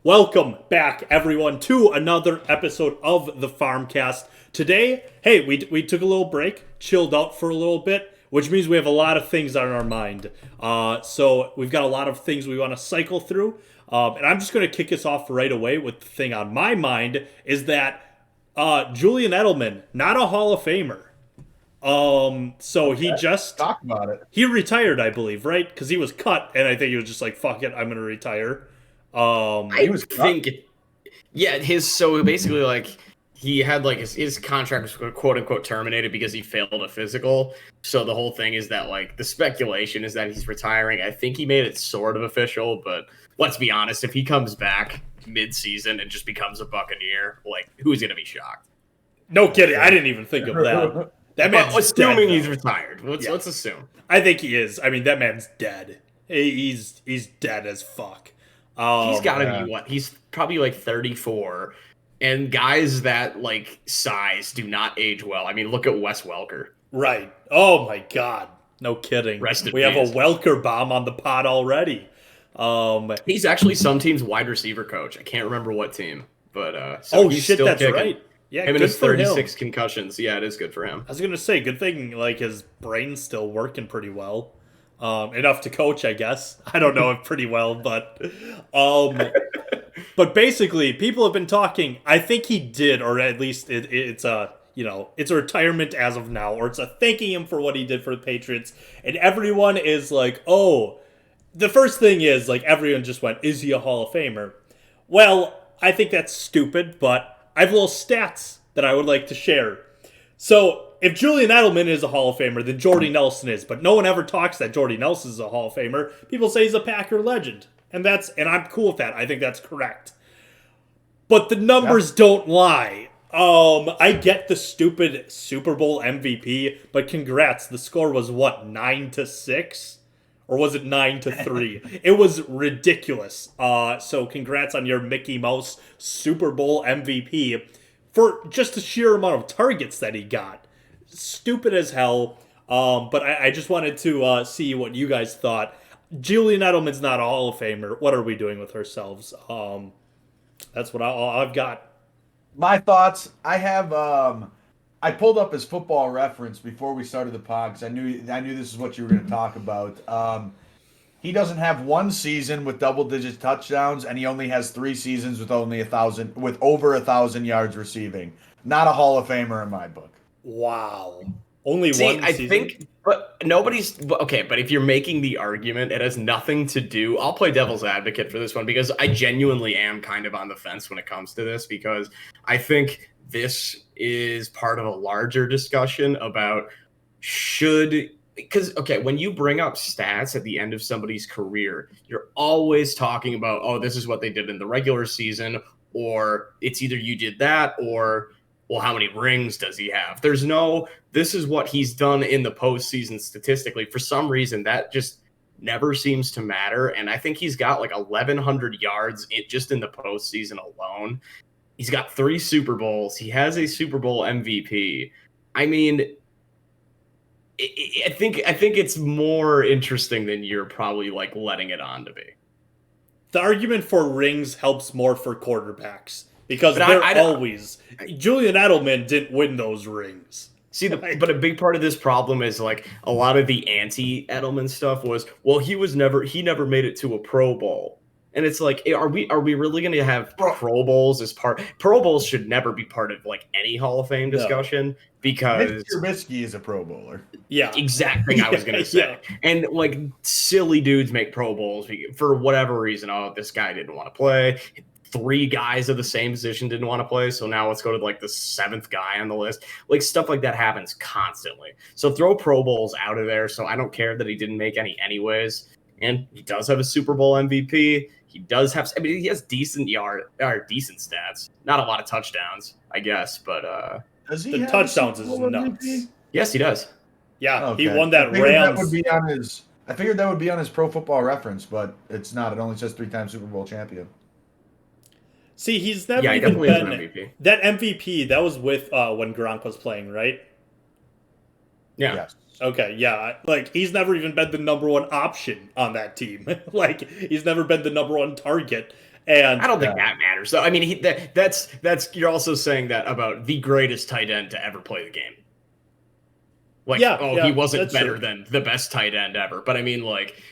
Welcome back, everyone, to another episode of the Farmcast. Today, hey, we took a little break, chilled out for a little bit, which means we have a lot of things on our mind. So we've got a lot of things we want to cycle through. And I'm just going to kick us off right away with the thing on my mind is that Julian Edelman, not a Hall of Famer. So he just talk about it. He retired, I believe, right? Because he was cut, and I think he was just like, "Fuck it, I'm gonna retire." I think, yeah. So basically, like he had like his contract was quote unquote terminated because he failed a physical. So the whole thing is that like the speculation is that he's retiring. I think he made it sort of official, but let's be honest, if he comes back mid-season and just becomes a Buccaneer, like who's gonna be shocked? No kidding, I didn't even think of that. That man's assuming dead, he's retired. Let's assume. I think he is. I mean, that man's dead. He's dead as fuck. He's got to be what? He's probably like 34, and guys that like size do not age well. I mean, look at Wes Welker. Right. Oh my god. No kidding. We have a Welker bomb on the pod already. He's actually some team's wide receiver coach. I can't remember what team, but so he's shit, still that's kicking. Right. Yeah, him and his 36 concussions. Yeah, it is good for him. I was gonna say, good thing like his brain's still working pretty well. Enough to coach, I guess. I don't know if pretty well, but but basically, people have been talking. I think he did, or at least it's a it's a retirement as of now, or it's a thanking him for what he did for the Patriots. And everyone is like, oh, the first thing is like everyone just went, is he a Hall of Famer? Well, I think that's stupid, but I have little stats that I would like to share. So, if Julian Edelman is a Hall of Famer, then Jordy Nelson is. But no one ever talks that Jordy Nelson is a Hall of Famer. People say he's a Packer legend. And I'm cool with that. I think that's correct. But the numbers don't lie. I get the stupid Super Bowl MVP, but congrats. The score was what, 9-6? Or was it 9-3? It was ridiculous. So congrats on your Mickey Mouse Super Bowl MVP for just the sheer amount of targets that he got. Stupid as hell. But I just wanted to see what you guys thought. Julian Edelman's not a Hall of Famer. What are we doing with ourselves? That's what I've got. My thoughts. I have. I pulled up his Football Reference before we started the pod because I knew this is what you were going to talk about. He doesn't have one season with double-digit touchdowns, and he only has 3 seasons with over 1,000 yards receiving. Not a Hall of Famer in my book. Wow. Only one season? I think, but nobody's... Okay, but if you're making the argument, it has nothing to do... I'll play devil's advocate for this one because I genuinely am kind of on the fence when it comes to this because I think this is part of a larger discussion about because, okay, when you bring up stats at the end of somebody's career, you're always talking about, oh, this is what they did in the regular season, or it's either you did that or... well, how many rings does he have? There's no, this is what he's done in the postseason statistically. For some reason, that just never seems to matter. And I think he's got like 1,100 yards just in the postseason alone. He's got 3 Super Bowls. He has a Super Bowl MVP. I mean, I think it's more interesting than you're probably like letting it on to be. The argument for rings helps more for quarterbacks. Because always... Julian Edelman didn't win those rings. See, but a big part of this problem is like a lot of the anti-Edelman stuff was, well, he never made it to a Pro Bowl. And it's like, are we really going to have Pro Bowls as part? Pro Bowls should never be part of like any Hall of Fame discussion because Mitch Trubisky is a Pro Bowler. Yeah, exact thing I was going to say. Yeah. And like silly dudes make Pro Bowls for whatever reason. Oh, this guy didn't want to play. 3 guys of the same position didn't want to play, so now let's go to like the 7th guy on the list. Like stuff like that happens constantly. So throw Pro Bowls out of there. So I don't care that he didn't make any anyways. And he does have a Super Bowl MVP. He does have. I mean, he has decent stats. Not a lot of touchdowns, I guess, but the touchdowns is nuts. MVP? Yes, he does. Yeah, okay. He won that Rams. I figured that would be on his Pro Football Reference, but it's not. It only says 3-time Super Bowl champion. See, he's never even been MVP. That MVP. That was with when Gronk was playing, right? Yeah. Yes. Okay, yeah. Like, he's never even been the number 1 option on that team. Like, he's never been the number 1 target. And I don't think that matters. So I mean, that's you're also saying that about the greatest tight end to ever play the game. Like, he wasn't better than the best tight end ever. But I mean, like,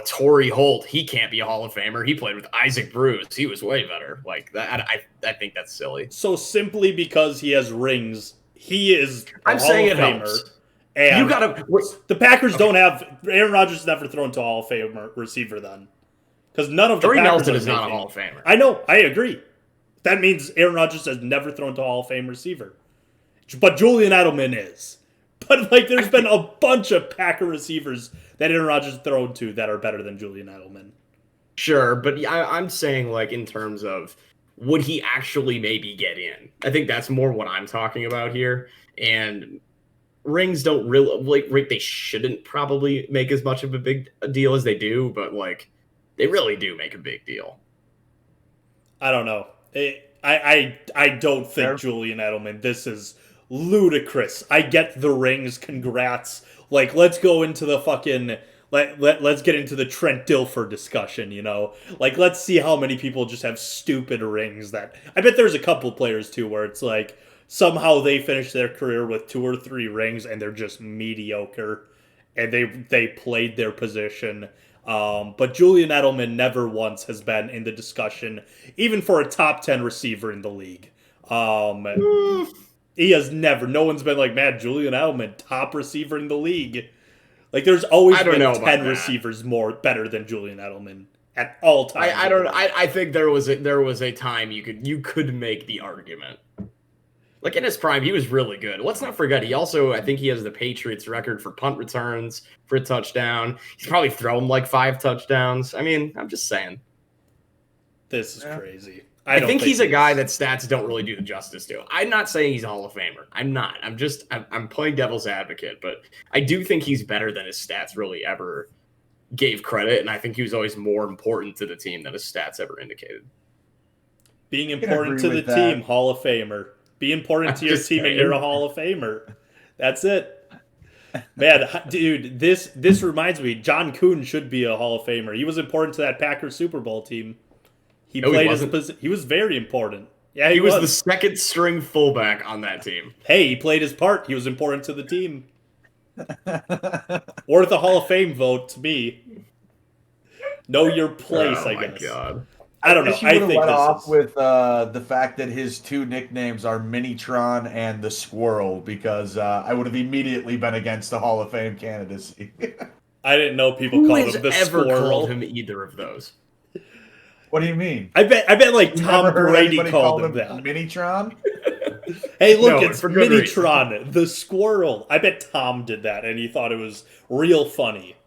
Torrey Holt, he can't be a Hall of Famer. He played with Isaac Bruce. He was way better. Like that, I think that's silly. So simply because he has rings, he is I'm Hall saying of it Famer. helps. And you gotta. The Packers don't have Aaron Rodgers never thrown to a Hall of Famer receiver then, because none of the Jordy Packers Nelson is not a Hall of Famer. I know, I agree. That means Aaron Rodgers has never thrown to a Hall of Fame receiver, but Julian Edelman is. But like, there's been a bunch of Packer receivers that Aaron Rodgers has thrown to that are better than Julian Edelman. Sure, but I'm saying, like, in terms of would he actually maybe get in? I think that's more what I'm talking about here. And rings don't really, like, they shouldn't probably make as much of a big deal as they do, but like, they really do make a big deal. I don't know. I don't think Julian Edelman. This is ludicrous. I get the rings. Congrats. Like, let's go into the fucking let's get into the Trent Dilfer discussion. You know, like, let's see how many people just have stupid rings. That I bet there's a couple players too where it's like somehow they finish their career with 2 or 3 rings and they're just mediocre, and they played their position. But Julian Edelman never once has been in the discussion, even for a top 10 receiver in the league. He has never. No one's been like, man, Julian Edelman, top receiver in the league. Like, there's always been 10 receivers better than Julian Edelman at all times. I think there was a time you could make the argument. Like, in his prime, he was really good. Let's not forget, I think he has the Patriots record for punt returns for a touchdown. He's probably thrown like 5 touchdowns. I mean, I'm just saying. This is crazy. I think he's a guy that stats don't really do the justice to. I'm not saying he's a Hall of Famer. I'm not. I'm playing devil's advocate, but I do think he's better than his stats really ever gave credit, and I think he was always more important to the team than his stats ever indicated. Being important to the team, Hall of Famer. Be important to your team and you're a Hall of Famer. That's it. Man, dude, this reminds me, John Kuhn should be a Hall of Famer. He was important to that Packers Super Bowl team. He was very important. Yeah, he was the second string fullback on that team. Hey, he played his part. He was important to the team. Worth a Hall of Fame vote to me. Know your place, I guess. Oh my God. I don't know. I think went off with the fact that his 2 nicknames are Minitron and the Squirrel, because I would have immediately been against the Hall of Fame candidacy. I didn't know people called him the Squirrel. Ever called him either of those? What do you mean? I bet like Tom Brady called him that. Minitron? Hey, look, it's Minitron, the Squirrel. I bet Tom did that, and he thought it was real funny.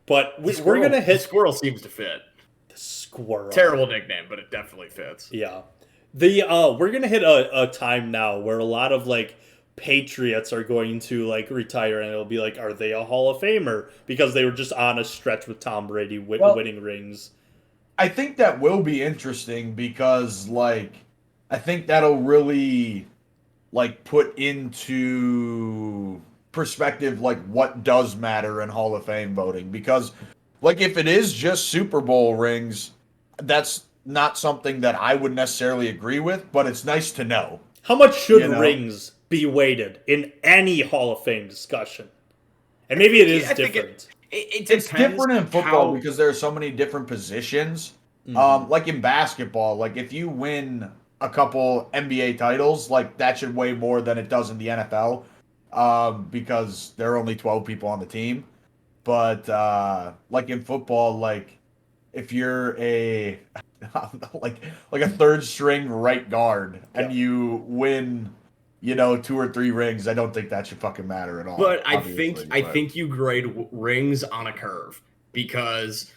But we're gonna hit. The Squirrel seems to fit. Squirrel. Terrible nickname, but it definitely fits. Yeah. We're gonna hit a time now where a lot of like Patriots are going to like retire, and it'll be like, are they a Hall of Famer? Because they were just on a stretch with Tom Brady winning rings. I think that will be interesting because, like, I think that'll really, like, put into perspective, like, what does matter in Hall of Fame voting. Because, like, if it is just Super Bowl rings, that's not something that I would necessarily agree with, but it's nice to know. How much should rings be weighted in any Hall of Fame discussion? And maybe it is different. It's different in football because there are so many different positions. Mm-hmm. Like in basketball, like if you win a couple NBA titles, like that should weigh more than it does in the NFL, because there are only 12 people on the team. But like in football, like if you're a like a third string right guard and you win, 2 or 3 rings, I don't think that should fucking matter at all. But I think you grade rings on a curve, because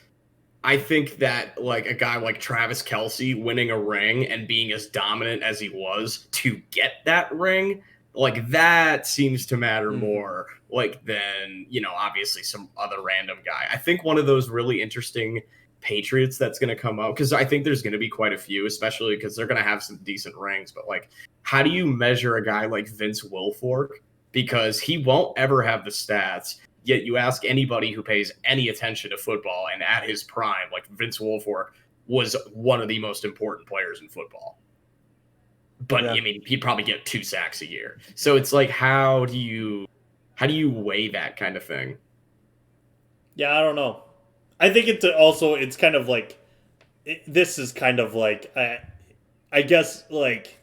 I think that like a guy like Travis Kelce winning a ring and being as dominant as he was to get that ring, like that seems to matter more like than, obviously some other random guy. I think one of those really interesting Patriots that's going to come up, because I think there's going to be quite a few, especially because they're going to have some decent rings, but like, how do you measure a guy like Vince Wilfork? Because he won't ever have the stats, Yet you ask anybody who pays any attention to football and at his prime, like Vince Wilfork was one of the most important players in football. But I mean, he'd probably get 2 sacks a year. So it's like, how do you weigh that kind of thing? Yeah, I don't know. I think it's kind of like, this is kind of like, I guess, like,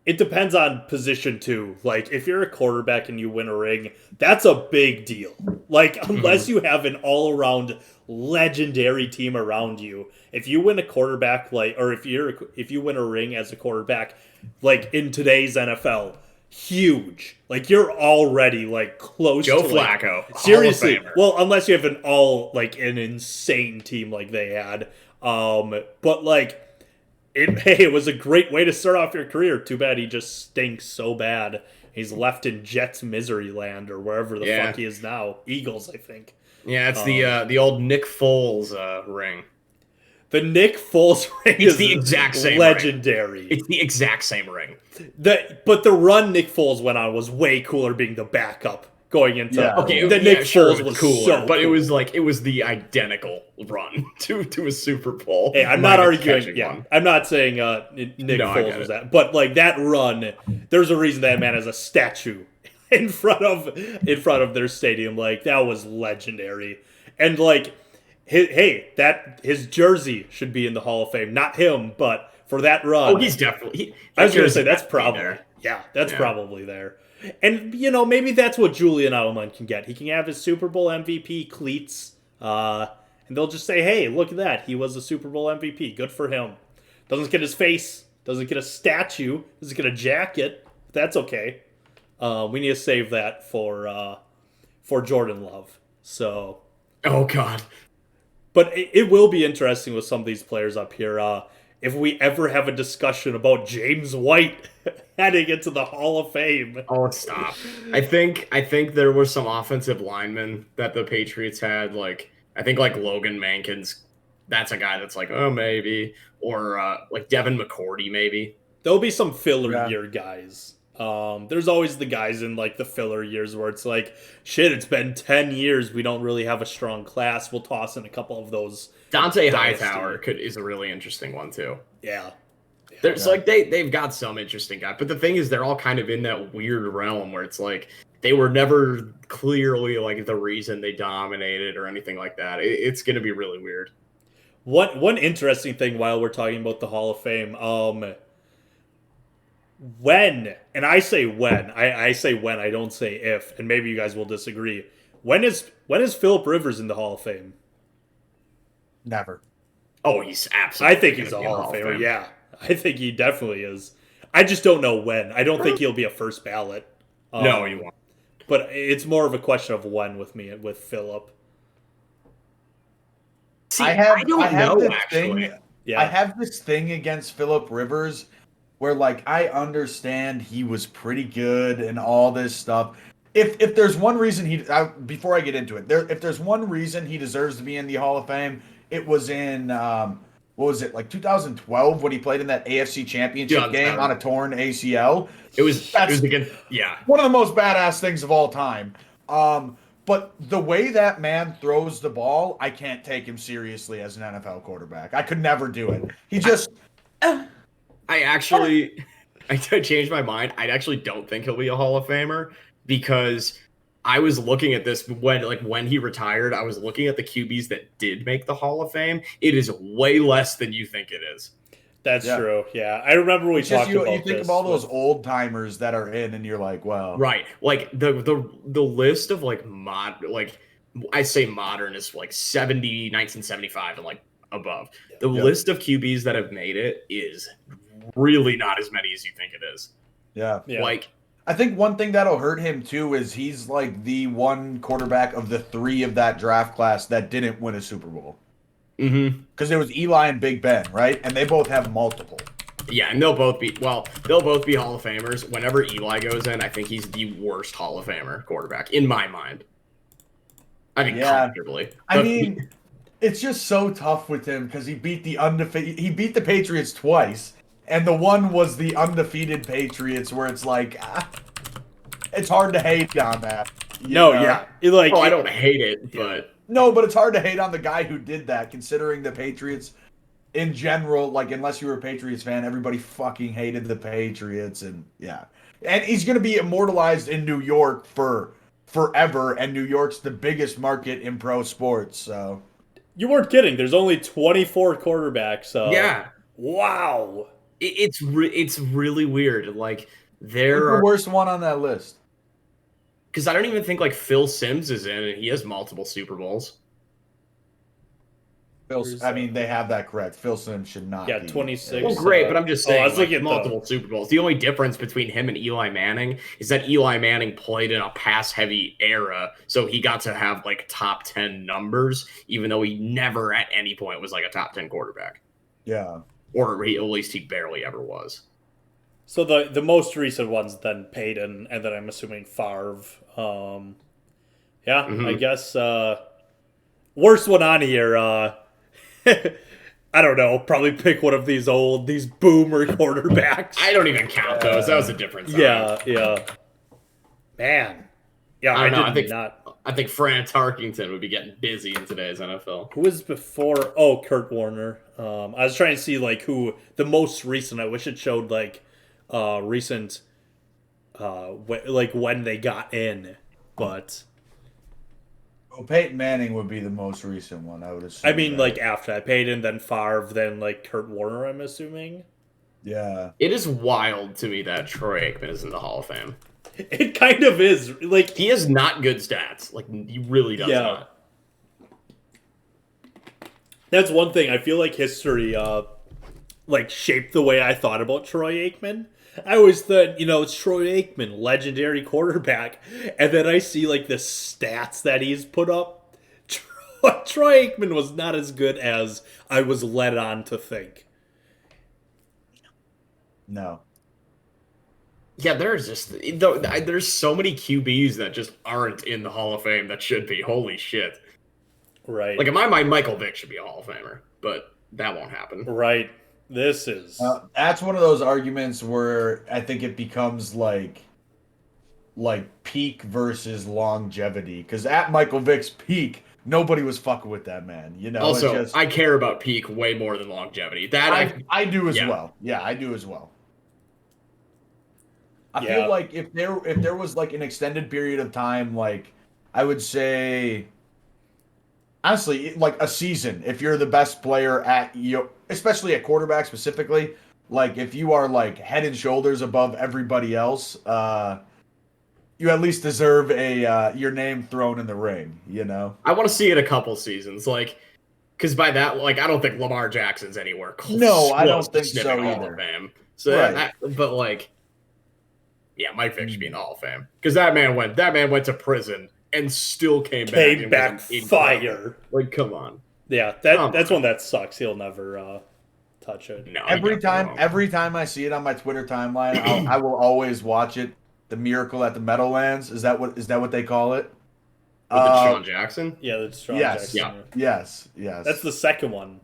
it depends on position too. Like, if you're a quarterback and you win a ring, that's a big deal. Like, unless you have an all-around legendary team around you, if you win a quarterback, like, or if you win a ring as a quarterback, like in today's NFL, huge. Like, you're already like close Joe to Flacco. Like, seriously. Well, unless you have an insane team like they had. But like, it was a great way to start off your career. Too bad he just stinks so bad. He's left in Jets misery land or wherever the fuck he is now. Eagles, I think. Yeah, it's the old Nick Foles ring. The Nick Foles ring is the exact same legendary. Ring. It's the exact same ring. But the run Nick Foles went on was way cooler being the backup going into Nick Foles was cooler, so but cool. it was the identical run to a Super Bowl. Hey, I'm not arguing. Yeah, I'm not saying Nick Foles was that, but like that run, there's a reason that man has a statue in front of their stadium. Like, that was legendary, and like, his jersey should be in the Hall of Fame. Not him, but for that run. Oh, he's definitely. I was gonna say that's probably there. Yeah, that's probably there. And, you know, maybe that's what Julian Edelman can get. He can have his Super Bowl MVP cleats, and they'll just say, hey, look at that. He was a Super Bowl MVP. Good for him. Doesn't get his face. Doesn't get a statue. Doesn't get a jacket. That's okay. We need to save that for Jordan Love. So. Oh, God. But it will be interesting with some of these players up here. If we ever have a discussion about James White heading into the Hall of Fame. Oh, stop. I think there were some offensive linemen that the Patriots had. Like, I think like Logan Mankins, that's a guy that's like, oh, maybe. Or like Devin McCourty, maybe. There'll be some filler year guys. There's always the guys in like the filler years where it's like, shit, it's been 10 years. We don't really have a strong class. We'll toss in a couple of those. Dante Hightower is a really interesting one too. Yeah. There's like they've got some interesting guys, but the thing is they're all kind of in that weird realm where it's like they were never clearly like the reason they dominated or anything like that. It's going to be really weird. One interesting thing while we're talking about the Hall of Fame, when, and I say when, I say when, I don't say if, and maybe you guys will disagree. When is Phillip Rivers in the Hall of Fame? Never. Oh, he's absolutely. I think he's a Hall of Famer. Yeah, I think he definitely is. I just don't know when. I don't think he'll be a first ballot. No, he won't. But it's more of a question of when with me with Phillip. See, I don't know actually. I have this thing against Phillip Rivers where, like, I understand he was pretty good and all this stuff. If there's one reason before I get into it, if there's one reason he deserves to be in the Hall of Fame, it was in what was it, like 2012 when he played in that AFC Championship game on a torn ACL. It was against, one of the most badass things of all time. But the way that man throws the ball, I can't take him seriously as an NFL quarterback. I could never do it. He just. I changed my mind. I actually don't think he'll be a Hall of Famer because I was looking at this when he retired. I was looking at the QBs that did make the Hall of Fame. It is way less than you think it is. That's true. Yeah, I remember we talked about this. You think of all those old timers that are in, and you're like, well, right. Like the list of like I say modern is like 1975 and like above. The list of QBs that have made it is really not as many as you think it is. Yeah. Like, I think one thing that'll hurt him too is he's like the one quarterback of the 3 of that draft class that didn't win a Super Bowl. Mm-hmm. Because there was Eli and Big Ben, right? And they both have multiple. Yeah, and they'll both be Hall of Famers. Whenever Eli goes in, I think he's the worst Hall of Famer quarterback in my mind. I think comfortably. I mean, it's just so tough with him because he beat the Patriots twice. And the one was the undefeated Patriots, where it's like, it's hard to hate on that. You No, know? yeah. I don't hate it, but No, but it's hard to hate on the guy who did that, considering the Patriots in general, like, unless you were a Patriots fan, everybody fucking hated the Patriots, and yeah. And he's going to be immortalized in New York for forever, and New York's the biggest market in pro sports, so. You weren't kidding. There's only 24 quarterbacks. yeah, Wow. it's really weird. Like Who's there the are worst one on that list? because I don't even think like Phil Simms is in, and he has multiple Super Bowls. I mean, they have that correct. Phil Simms should not be. 26. Well, great, but I'm just saying, I was looking at multiple Super Bowls. The only difference between him and Eli Manning is that Eli Manning played in a pass-heavy era, so he got to have like top 10 numbers, even though he never at any point was like a top 10 quarterback. Yeah. Or at least he barely ever was. So the most recent one's then Peyton, and then I'm assuming Favre. I guess worst one on here. I don't know. Probably pick one of these boomer quarterbacks. I don't even count those. That was a difference. Yeah. Man. Yeah, I think Fran Tarkington would be getting busy in today's NFL. Who was before? Oh, Kurt Warner. I was trying to see like who the most recent. I wish it showed like recent, like when they got in, but. Well, Peyton Manning would be the most recent one, I would assume. I mean, like after that, Peyton, then Favre, then like Kurt Warner. I'm assuming. Yeah. It is wild to me that Troy Aikman is in the Hall of Fame. It kind of is. Like he has not good stats. Like he really does not. That's one thing. I feel like history, like shaped the way I thought about Troy Aikman. I always thought, it's Troy Aikman, legendary quarterback, and then I see like the stats that he's put up. Troy Aikman was not as good as I was led on to think. No. Yeah, there's so many QBs that just aren't in the Hall of Fame that should be. Holy shit. Right. Like in my mind, Michael Vick should be a Hall of Famer, but that won't happen. Right. This is that's one of those arguments where I think it becomes like peak versus longevity. Because at Michael Vick's peak, nobody was fucking with that man. Also, I care about peak way more than longevity. That I do as well. Yeah, I do as well. I feel like if there was like an extended period of time, like I would say, honestly, like a season, if you're the best player at especially at quarterback specifically, like if you are like head and shoulders above everybody else, you at least deserve your name thrown in the ring. I want to see it a couple seasons, like because by that, like I don't think Lamar Jackson's anywhere close. No, I don't think so either. So, right. But like. Yeah, Mike Vick should be in the Hall of Fame because that man went to prison and still came back fire. Like, come on. Yeah, that's one that sucks. He'll never touch it. No, every time I see it on my Twitter timeline, I will always watch it. The Miracle at the Meadowlands. Is that what they call it? With Sean Jackson? Yeah, that's Sean Jackson. Yeah. Yes. That's the second one.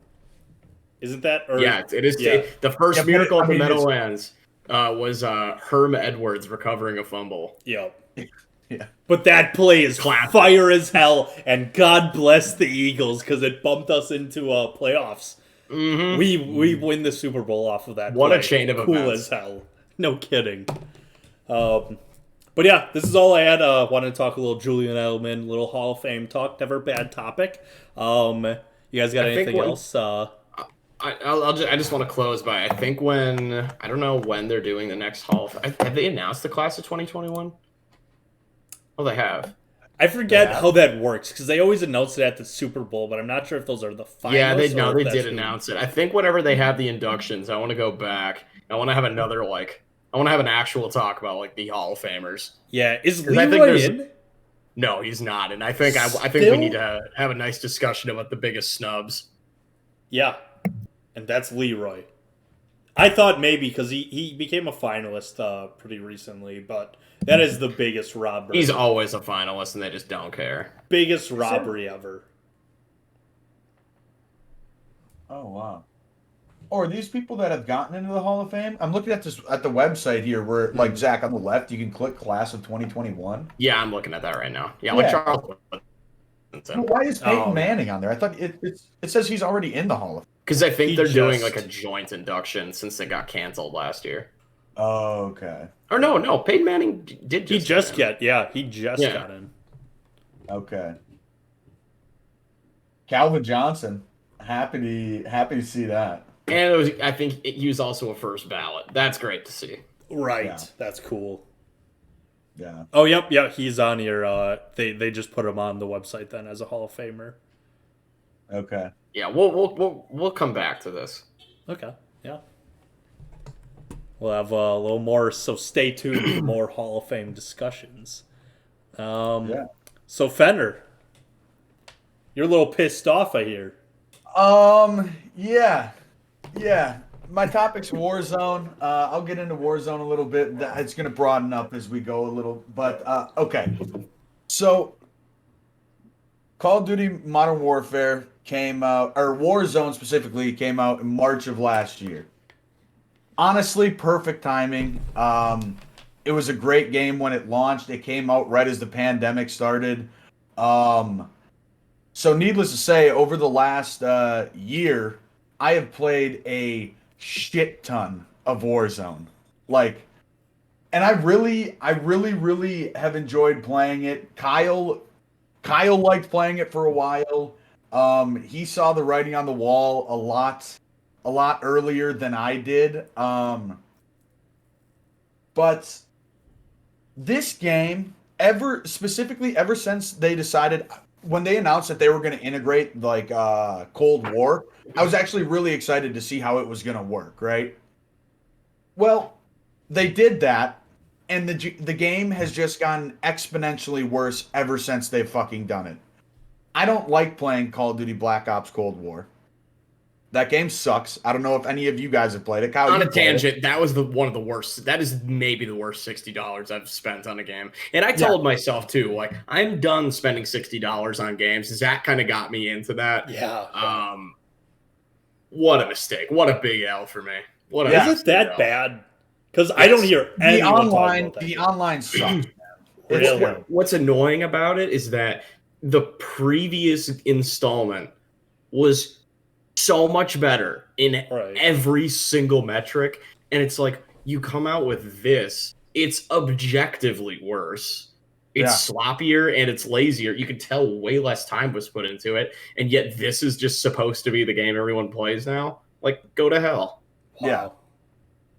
Isn't that? Yeah, it is. Yeah. The first Miracle at the Meadowlands. Was Herm Edwards recovering a fumble. Yep. Yeah. But that play is fire as hell, and God bless the Eagles because it bumped us into playoffs. Mm-hmm. We win the Super Bowl off of that. What play. A chain of cool events. As hell. No kidding. But yeah, this is all I had. Wanted to talk a little Julian Edelman, little Hall of Fame talk. Never a bad topic. You guys got anything else? I just want to close by I think I don't know when they're doing the next Hall of have they announced the class of 2021? Oh, they have. I forget how that works because they always announce it at the Super Bowl, but I'm not sure if those are the finalists. Yeah, they did announce it. I think whenever they have the inductions, I want to go back. I want to have another I want to have an actual talk about like the Hall of Famers. Yeah, is Leroy in? No, he's not, and I think we need to have a nice discussion about the biggest snubs. Yeah. And that's Leroy. I thought maybe because he became a finalist pretty recently, but that is the biggest robbery. He's always a finalist, and they just don't care. Biggest robbery ever. Oh, wow. are these people that have gotten into the Hall of Fame? I'm looking at the website here where, like, Zach, on the left, you can click class of 2021. Yeah, I'm looking at that right now. Yeah, like Charles. Why is Peyton Manning on there? I thought it says he's already in the Hall of Fame. Because I think they're doing like a joint induction since they got canceled last year. Oh, okay. Or no, Peyton Manning did just got in. Okay. Calvin Johnson, happy to see that. And I think he was also a first ballot. That's great to see. Right, yeah. That's cool. Yeah. Oh, yep, he's on here. They just put him on the website then as a Hall of Famer. Okay. Yeah, we'll come back to this. Okay. Yeah. We'll have a little more, so stay tuned for more Hall of Fame discussions. Yeah. So Fender, you're a little pissed off, I hear. Yeah. My topic's Warzone. I'll get into Warzone a little bit. It's going to broaden up as we go a little. But, okay. So, Call of Duty Modern Warfare came out, or Warzone specifically, came out in March of last year. Honestly, perfect timing. It was a great game when it launched. It came out right as the pandemic started. So, needless to say, over the last year, I have played a shit ton of Warzone. And I really have enjoyed playing it. Kyle liked playing it for a while. He saw the writing on the wall a lot earlier than I did. But this game, ever since they decided, when they announced that they were going to integrate Cold War, I was actually really excited to see how it was going to work, right? Well, they did that, and the game has just gotten exponentially worse ever since they've fucking done it. I don't like playing Call of Duty Black Ops Cold War. That game sucks. I don't know if any of you guys have played it. Kyle, on a tangent, that was one of the worst. That is maybe the worst $60 I've spent on a game. And I told myself too, like, I'm done spending $60 on games. Zach kind of got me into that. Yeah. What a mistake. What a big L for me. Is it that bad? Because I don't hear anyone talking about that. The online sucks. Really? What's annoying about it is that the previous installment was so much better in every single metric, and it's like you come out with this, it's objectively worse. It's sloppier and it's lazier. You can tell way less time was put into it, and yet this is just supposed to be the game everyone plays now. Like, go to hell. Wow. Yeah.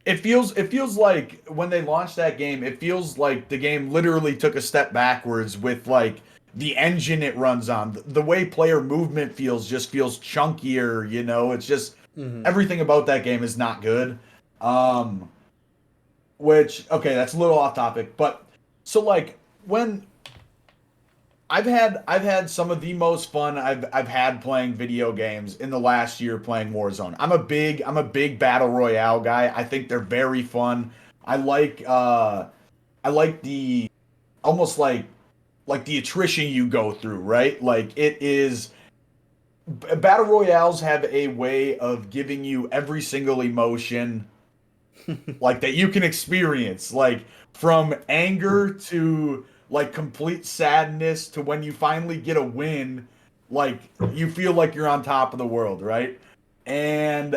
It feels like when they launched that game, it feels like the game literally took a step backwards with like the engine it runs on. The way player movement feels chunkier, you know? It's just everything about that game is not good. Which, okay, that's a little off topic, but so like when I've had some of the most fun I've had playing video games in the last year playing Warzone. I'm a big battle royale guy. I think they're very fun. I like the almost like the attrition you go through, right? Like it is battle royales have a way of giving you every single emotion like that you can experience, like from anger to like complete sadness to when you finally get a win, like you feel like you're on top of the world, right? And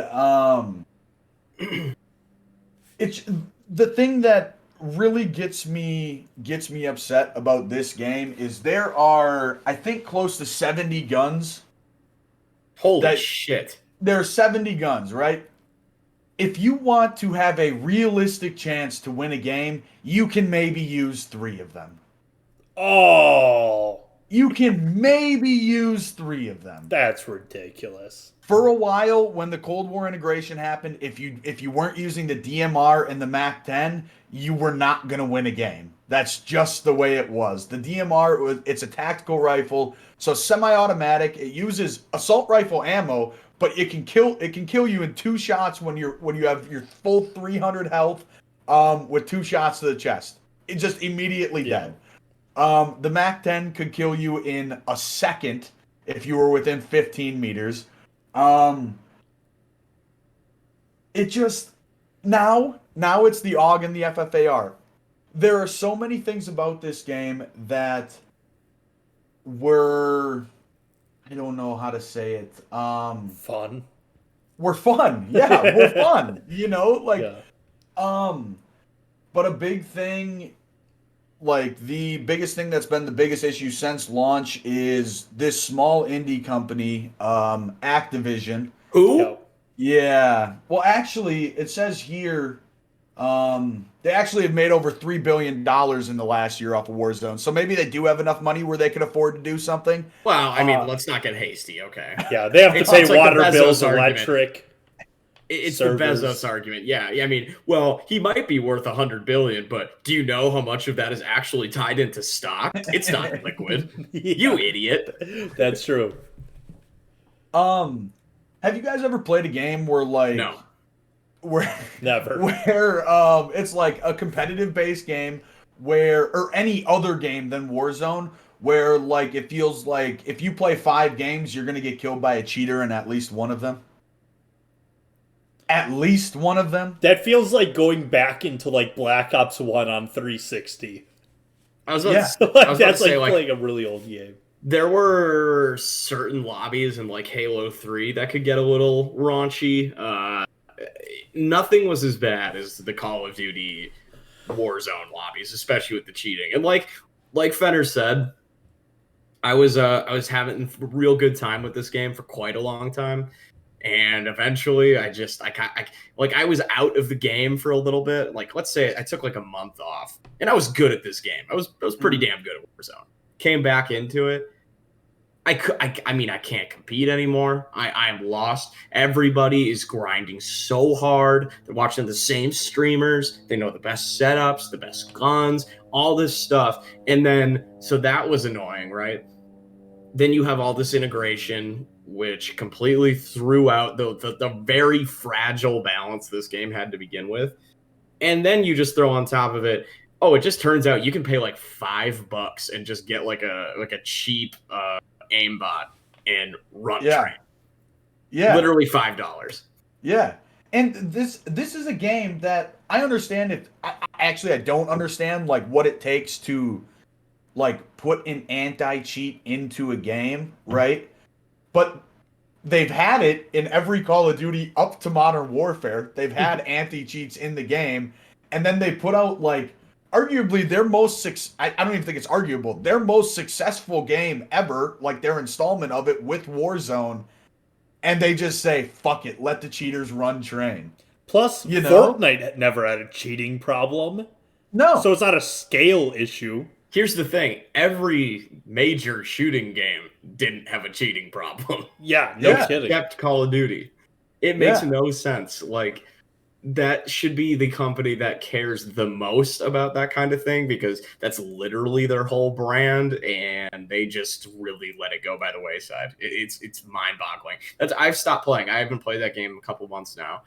it's the thing that really gets me upset about this game is there are, I think, close to 70 guns. Holy shit. There are 70 guns, right? If you want to have a realistic chance to win a game, you can maybe use 3 of them. Oh. You can maybe use 3 of them. That's ridiculous. For a while, when the Cold War integration happened, if you weren't using the DMR and the MAC-10, you were not going to win a game. That's just the way it was. The DMR, it's a tactical rifle, so semi-automatic. It uses assault rifle ammo, but it can kill you in 2 shots when you have your full 300 health with 2 shots to the chest. It's just immediately dead. The MAC-10 could kill you in a second if you were within 15 meters. it just now it's the AUG and the FFAR. There are so many things about this game that were, I don't know how to say it. Fun. We're fun. Yeah, we're fun. Yeah. But a big thing, like the biggest thing that's been the biggest issue since launch is this small indie company, Activision. Who? Yeah. Yeah. Well, actually, it says here, they actually have made over $3 billion in the last year off of Warzone. So maybe they do have enough money where they could afford to do something. Well, I mean, let's not get hasty, okay? Yeah, they have to pay It's like water the bills, Bezos argument. electric. It's servers. the Bezos argument. Yeah. I mean, well, he might be worth $100 billion, but do you know how much of that is actually tied into stock? It's not liquid. Yeah, You idiot. that's true. Have you guys ever played a game where No. Never. where it's like a competitive based game or any other game than Warzone where like it feels like if you play 5 games you're going to get killed by a cheater in at least one of them? At least one of them? That feels like going back into like Black Ops 1 on 360. I was about Yeah. to, I was about That's to say, like playing a really old game. there were certain lobbies in like Halo 3 that could get a little raunchy. Nothing was as bad as the Call of Duty Warzone lobbies, especially with the cheating. And like Fenner said, I was having a real good time with this game for quite a long time. And eventually I was out of the game for a little bit. Like, let's say I took like a month off and I was good at this game. I was pretty damn good at Warzone. Came back into it. I mean, I can't compete anymore. I am lost. Everybody is grinding so hard. They're watching the same streamers. They know the best setups, the best guns, all this stuff. And then, so that was annoying, right? Then you have all this integration, which completely threw out the very fragile balance this game had to begin with. And then you just throw on top of it, oh, it just turns out you can pay like $5 and just get like a cheap aimbot and run train. Yeah. Literally $5. Yeah. And this is a game that I understand I don't understand like what it takes to like put an anti-cheat into a game, right? But they've had it in every Call of Duty up to Modern Warfare. They've had anti-cheats in the game, and then they put out like arguably their most I don't even think it's arguable. Their most successful game ever, like their installment of it with Warzone, and they just say, "Fuck it, let the cheaters run train." Plus, Fortnite never had a cheating problem. No. So it's not a scale issue. Here's the thing. Every major shooting game didn't have a cheating problem. Yeah, no kidding. Except Call of Duty. It makes no sense. Like, that should be the company that cares the most about that kind of thing, because that's literally their whole brand, and they just really let it go by the wayside. It's mind-boggling. I've stopped playing. I haven't played that game in a couple months now.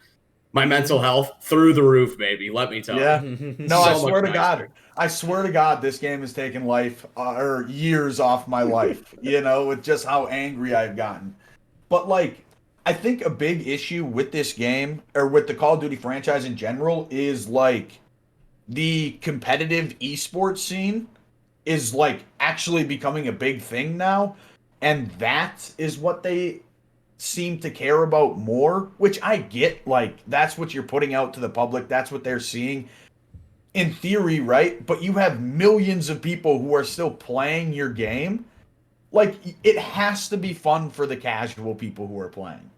My mental health through the roof, baby. Let me tell you. No, I swear to God. I swear to God, this game has taken life or years off my life, with just how angry I've gotten. But like, I think a big issue with this game or with the Call of Duty franchise in general is like the competitive esports scene is like actually becoming a big thing now. And that is what they seem to care about more, which I get. Like, that's what you're putting out to the public. That's what they're seeing in theory, right? But you have millions of people who are still playing your game. Like, it has to be fun for the casual people who are playing.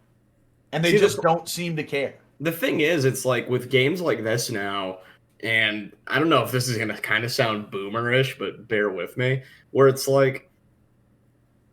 And they just don't seem to care. The thing is, it's like with games like this now, and I don't know if this is going to kind of sound boomerish, but bear with me, where it's like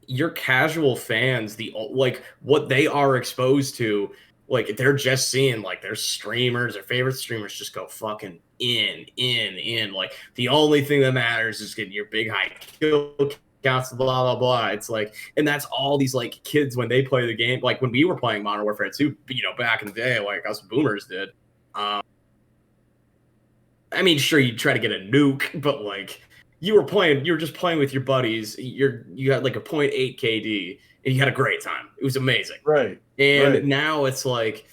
your casual fans, like what they are exposed to, like they're just seeing like their streamers, their favorite streamers just go fucking in. Like the only thing that matters is getting your big high kill counts, blah, blah, blah. It's like, and that's all these like kids when they play the game, like when we were playing Modern Warfare 2, back in the day, like us boomers did. I mean, sure, you try to get a nuke, but like you were just playing with your buddies. You had like a 0.8 KD and you had a great time. It was amazing. Right. And now it's like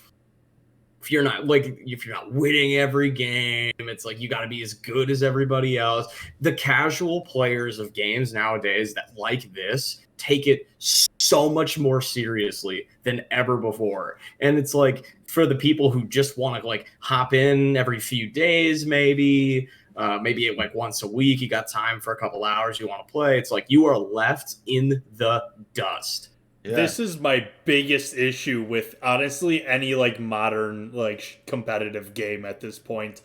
if you're not winning every game, it's like you got to be as good as everybody else. The casual players of games nowadays that like this take it so much more seriously than ever before. And it's like for the people who just want to like hop in every few days, maybe like once a week, you got time for a couple hours, you want to play. It's like you are left in the dust. Yeah. This is my biggest issue with honestly any like modern like competitive game at this point.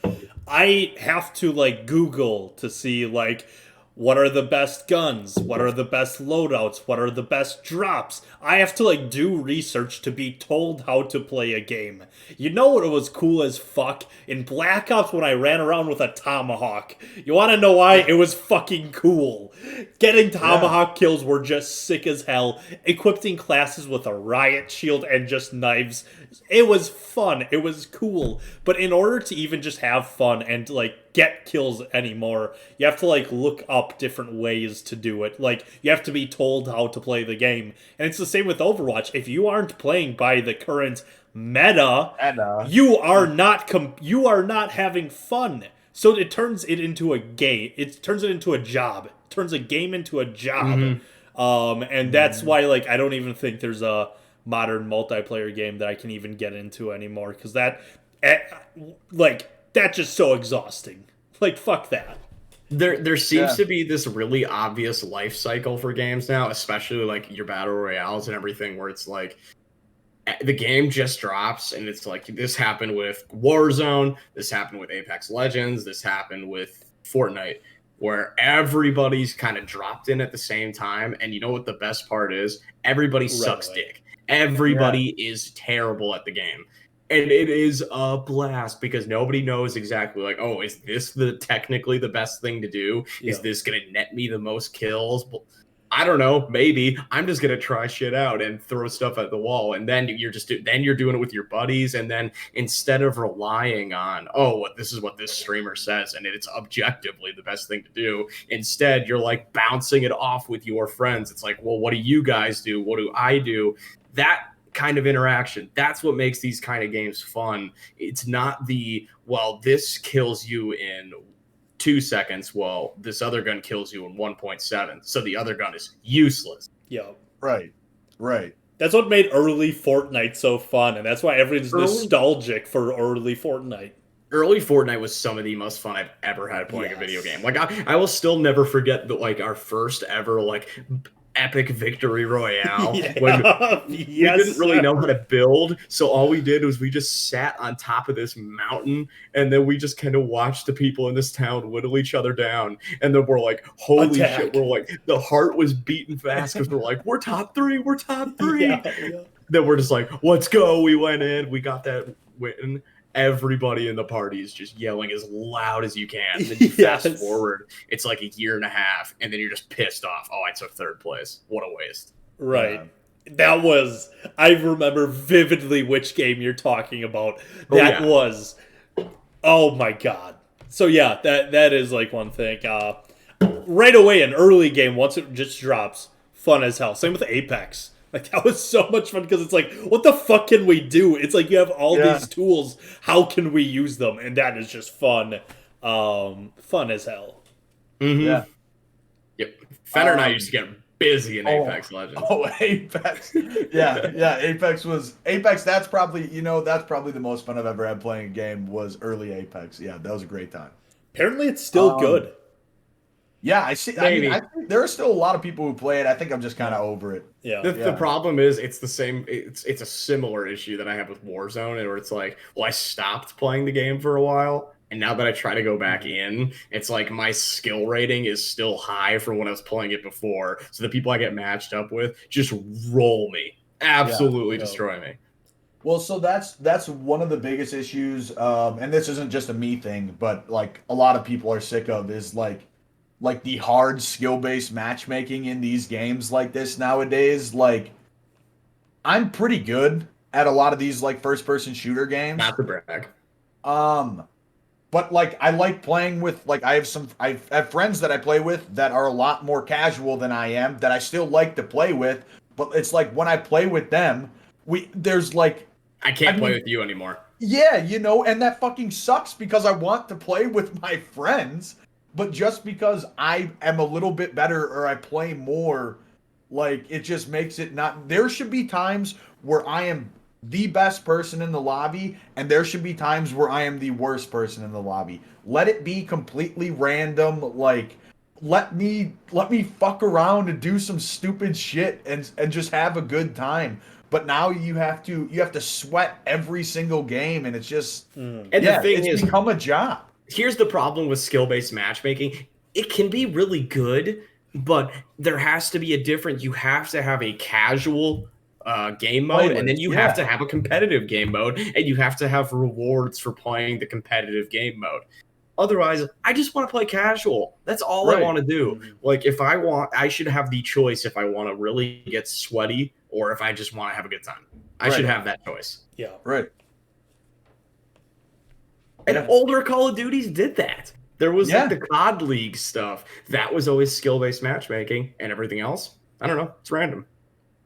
I have to like Google to see like what are the best guns, what are the best loadouts, what are the best drops. I have to like do research to be told how to play a game. You know what was cool as fuck? In Black Ops when I ran around with a tomahawk. You want to know why? It was fucking cool. Getting tomahawk kills were just sick as hell. Equipping classes with a riot shield and just knives. It was fun. It was cool. But in order to even just have fun and like get kills anymore, you have to like look up different ways to do it. Like you have to be told how to play the game. And it's the same with Overwatch. If you aren't playing by the current meta. You are not having fun. So it turns it into a game. It turns it into a job. It turns a game into a job. And that's why like I don't even think there's a modern multiplayer game that I can even get into anymore, because that's just so exhausting. Like fuck that. There seems to be this really obvious life cycle for games now, especially like your battle royales and everything, where it's like the game just drops and it's like this happened with Warzone, this happened with Apex Legends, this happened with Fortnite, where everybody's kind of dropped in at the same time. And you know what the best part is? Everybody sucks dick. Everybody is terrible at the game. And it is a blast because nobody knows exactly like, oh, is this technically the best thing to do? Is this going to net me the most kills? I don't know. Maybe I'm just going to try shit out and throw stuff at the wall. And then you're doing it with your buddies. And then instead of relying on, this is what this streamer says, and it's objectively the best thing to do. Instead, you're like bouncing it off with your friends. It's like, well, what do you guys do? What do I do? That kind of interaction, that's what makes these kind of games fun. It's not this kills you in 2 seconds, well, this other gun kills you in 1.7, so the other gun is useless. Yeah. Right. That's what made early Fortnite so fun, and that's why everyone's nostalgic for early Fortnite. Early Fortnite was some of the most fun I've ever had playing a video game. Like I will still never forget our first ever epic victory royale when we didn't really know how to build, so all we did was we just sat on top of this mountain and then we just kind of watched the people in this town whittle each other down, and then we're like, holy shit, we're like, the heart was beating fast because we're like, we're top three then we're just like, let's go. We went in, we got that win. Everybody in the party is just yelling as loud as you can. And then you fast forward, it's like a year and a half, and then you're just pissed off. Oh, I took third place. What a waste. Right. I remember vividly which game you're talking about. Was, oh my god. So yeah, that is like one thing. Right away, an early game, once it just drops, fun as hell. Same with Apex. Like, that was so much fun because it's like, what the fuck can we do? It's like you have all these tools. How can we use them? And that is just fun. Fun as hell. Mm-hmm. Yeah. Yep. Fenner and I used to get busy in Apex Legends. Oh, Apex. Yeah. Apex, that's probably the most fun I've ever had playing a game was early Apex. Yeah, that was a great time. Apparently it's still good. Yeah, I see. Maybe. I think there are still a lot of people who play it. I think I'm just kind of over it. Yeah. The problem is it's the same. It's a similar issue that I have with Warzone, where it's like, well, I stopped playing the game for a while, and now that I try to go back in, it's like my skill rating is still high from when I was playing it before. So the people I get matched up with just roll me, absolutely destroy me. Well, so that's one of the biggest issues, and this isn't just a me thing, but like a lot of people are sick of is like the hard skill-based matchmaking in these games like this nowadays. Like, I'm pretty good at a lot of these like first-person shooter games. Not to brag. But like I like playing with I have friends that I play with that are a lot more casual than I am that I still like to play with. But it's like when I play with them, there's like I can't play with you anymore. Yeah, and that fucking sucks because I want to play with my friends, but just because I am a little bit better or I play more, like it just makes it not. There should be times where I am the best person in the lobby, and there should be times where I am the worst person in the lobby. Let it be completely random. Like, let me fuck around and do some stupid shit and just have a good time. But now you have to sweat every single game, and it's just And the thing it's is, become a job. here's the problem with skill-based matchmaking. It can be really good, but there has to be a difference. You have to have a casual game mode, and then you have to have a competitive game mode, and you have to have rewards for playing the competitive game mode. Otherwise, I just want to play casual. That's all I want to do. Like, if I want, I should have the choice if I want to really get sweaty or if I just want to have a good time. I should have that choice. Yeah. Right. And older Call of Duties did that. There was like the COD League stuff. That was always skill-based matchmaking, and everything else, I don't know. It's random.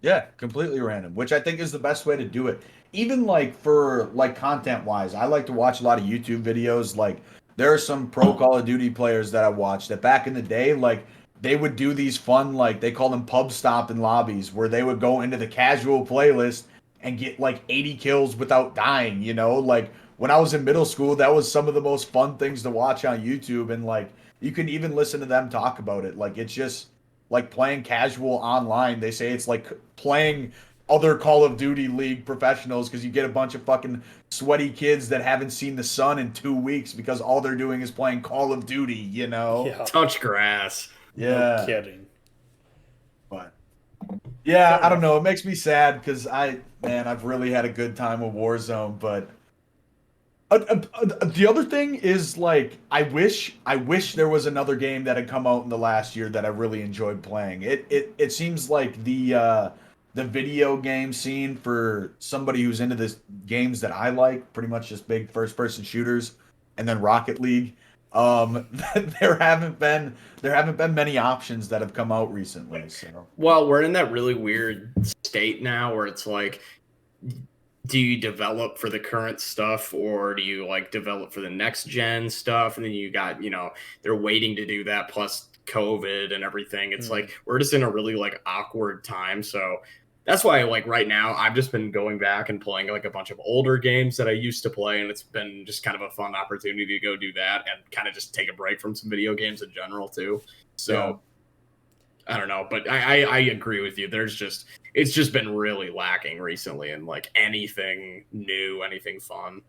Yeah, completely random, which I think is the best way to do it. Even like for like content-wise, I like to watch a lot of YouTube videos. Like there are some pro Call of Duty players that I watched that back in the day, like they would do these fun, like they call them pub stomping lobbies, where they would go into the casual playlist and get like 80 kills without dying, Like when I was in middle school, that was some of the most fun things to watch on YouTube. And like you can even listen to them talk about it. Like it's just like playing casual online. They say it's like playing other Call of Duty League professionals because you get a bunch of fucking sweaty kids that haven't seen the sun in 2 weeks because all they're doing is playing Call of Duty, Yeah. Touch grass. Yeah. No kidding. But yeah, I don't know. It makes me sad because I've really had a good time with Warzone. But the other thing is like I wish there was another game that had come out in the last year that I really enjoyed playing. It seems like the video game scene for somebody who's into this games that I like, pretty much just big first person shooters, and then Rocket League. There haven't been many options that have come out recently. So well, we're in that really weird state now where it's like, do you develop for the current stuff or do you like develop for the next gen stuff? And then you got, they're waiting to do that plus COVID and everything. It's like we're just in a really like awkward time. So that's why like right now I've just been going back and playing like a bunch of older games that I used to play, and it's been just kind of a fun opportunity to go do that and kind of just take a break from some video games in general too. So I don't know, but I agree with you. It's just been really lacking recently in like anything new, anything fun.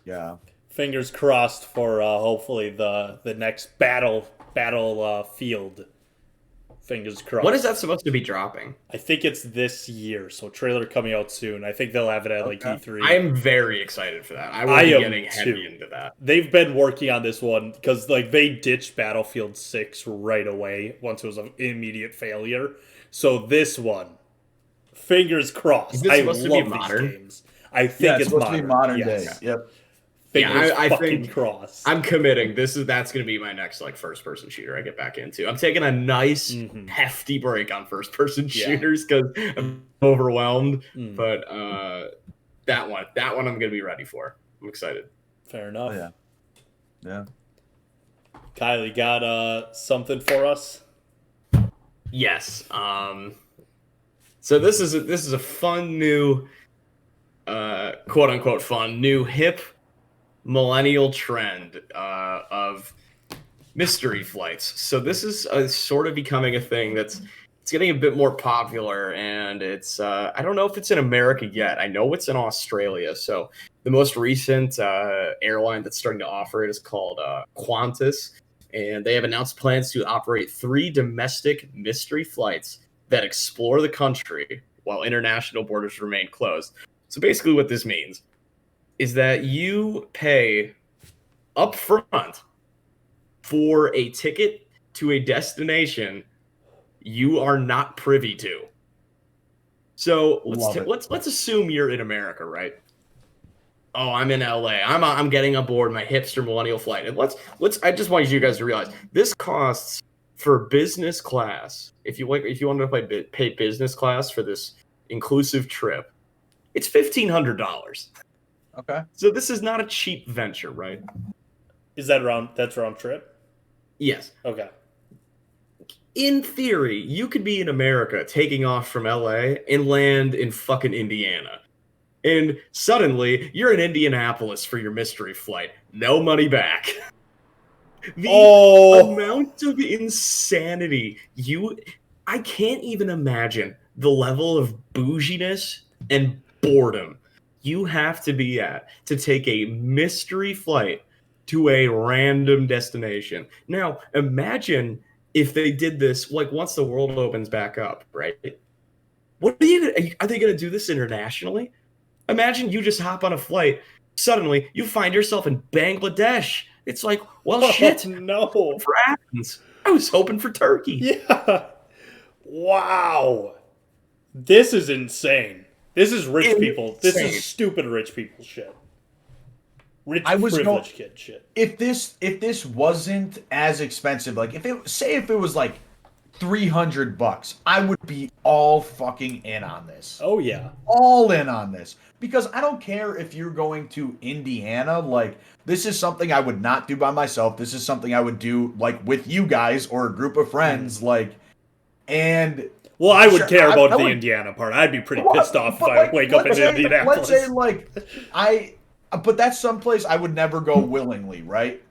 Yeah. Fingers crossed for hopefully the next battlefield. Fingers crossed. What is that supposed to be dropping? I think it's this year, so trailer coming out soon. I think they'll have it at like E3. I am very excited for that. I will be getting heavy into that. They've been working on this one because like they ditched Battlefield 6 right away once it was an immediate failure. So this one, fingers crossed. Is this supposed to be modern? These games. I think it's supposed to be modern day. Yep. I think cross. I'm committing. That's going to be my next like first person shooter I get back into. I'm taking a nice hefty break on first person shooters because I'm overwhelmed. But that one I'm going to be ready for. I'm excited. Fair enough. Oh, yeah. Kylie got something for us? Yes. So this is a fun new quote unquote fun new hip millennial trend of mystery flights. So this is sort of becoming a thing it's getting a bit more popular, and it's I don't know if it's in America yet. I know it's in Australia. So the most recent airline that's starting to offer it is called Qantas, and they have announced plans to operate 3 domestic mystery flights that explore the country while international borders remain closed. So basically what this means is that you pay up front for a ticket to a destination you are not privy to. So let's assume you're in America, right? Oh, I'm in LA. I'm getting aboard my hipster millennial flight. And I just want you guys to realize this costs for business class. If you wanted to pay business class for this inclusive trip, it's $1,500. Okay. So this is not a cheap venture, right? Is that that's round trip? Yes. Okay. In theory, you could be in America taking off from LA and land in fucking Indiana. And suddenly, you're in Indianapolis for your mystery flight. No money back. The amount of insanity I can't even imagine the level of bouginess and boredom you have to be at to take a mystery flight to a random destination. Now, imagine if they did this, like, once the world opens back up, right? Are they going to do this internationally? Imagine you just hop on a flight, suddenly you find yourself in Bangladesh. It's like, well, shit. No. For Athens. I was hoping for Turkey. Yeah. Wow. This is insane. This is rich people. This is stupid rich people shit. Rich privileged kid shit. If this wasn't as expensive, like if it was like $300, I would be all fucking in on this. Oh yeah. All in on this. Because I don't care if you're going to Indiana, like this is something I would not do by myself. This is something I would do like with you guys or a group of friends, like, and well, I would care about the Indiana part. I'd be pretty pissed off if I wake up in Indianapolis. Let's say like but that's someplace I would never go willingly, right?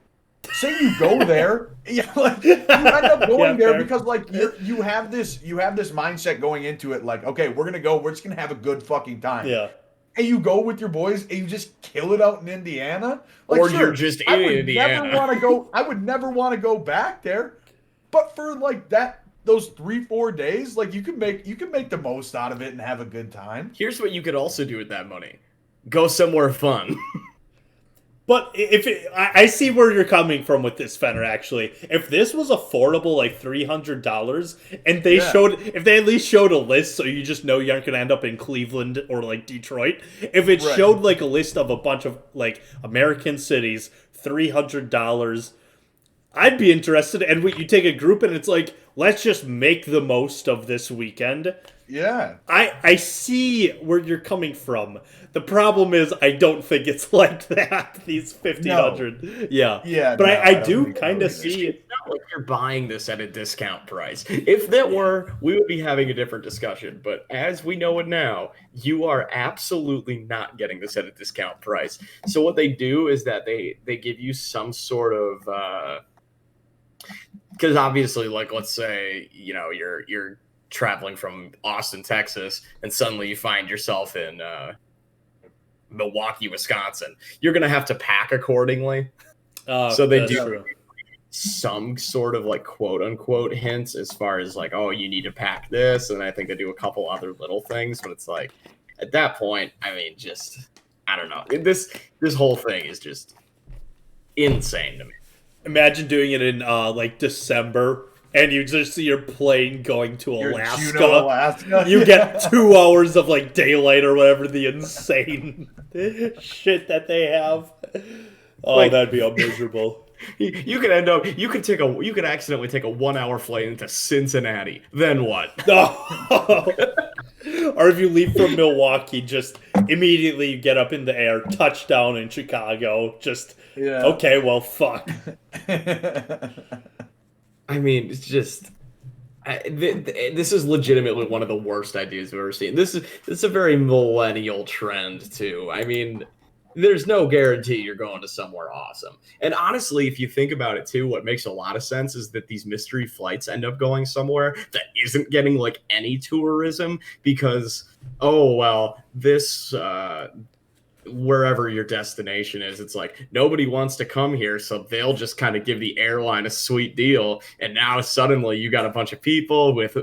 Say you go there, you end up going there because like you have this mindset going into it, like, okay, we're just gonna have a good fucking time. Yeah. And you go with your boys and you just kill it out in Indiana. Like, or you're just in Indiana. I would never want to go back there. But for like those 3-4 days, like you can make the most out of it and have a good time. Here's what you could also do with that money. Go somewhere fun. But I see where you're coming from with this, Fenner, actually. If this was affordable, like $300, and if they at least showed a list so you just know you aren't going to end up in Cleveland or, like, Detroit, if it showed, like, a list of a bunch of, like, American cities, $300, I'd be interested. And you take a group and it's like, let's just make the most of this weekend. Yeah. I see where you're coming from. The problem is I don't think it's like that, these 1,500. No. Yeah. But I do kind of see it. It's not like you're buying this at a discount price. If that were, we would be having a different discussion. But as we know it now, you are absolutely not getting this at a discount price. So what they do is that they give you some sort of because obviously, like, let's say, you're traveling from Austin, Texas, and suddenly you find yourself in Milwaukee, Wisconsin. You're gonna have to pack accordingly. So they do some sort of like quote unquote hints as far as like, oh, you need to pack this, and I think they do a couple other little things, but it's like at that point, I mean, just I don't know. This whole thing is just insane to me. Imagine doing it in like December. And you just see your plane going to Alaska. Juneau, Alaska. You get 2 hours of like daylight or whatever the insane shit that they have. Oh, like, that'd be miserable. You could accidentally take a 1 hour flight into Cincinnati. Then what? Or if you leave from Milwaukee, just immediately you get up in the air, touchdown in Chicago. Just okay, well, fuck. I mean, it's just this is legitimately one of the worst ideas I've ever seen. This is a very millennial trend too. I mean, there's no guarantee you're going to somewhere awesome. And honestly, if you think about it too, what makes a lot of sense is that these mystery flights end up going somewhere that isn't getting like any tourism because, oh, well, this wherever your destination is, it's like nobody wants to come here, so they'll just kind of give the airline a sweet deal, and now suddenly you got a bunch of people with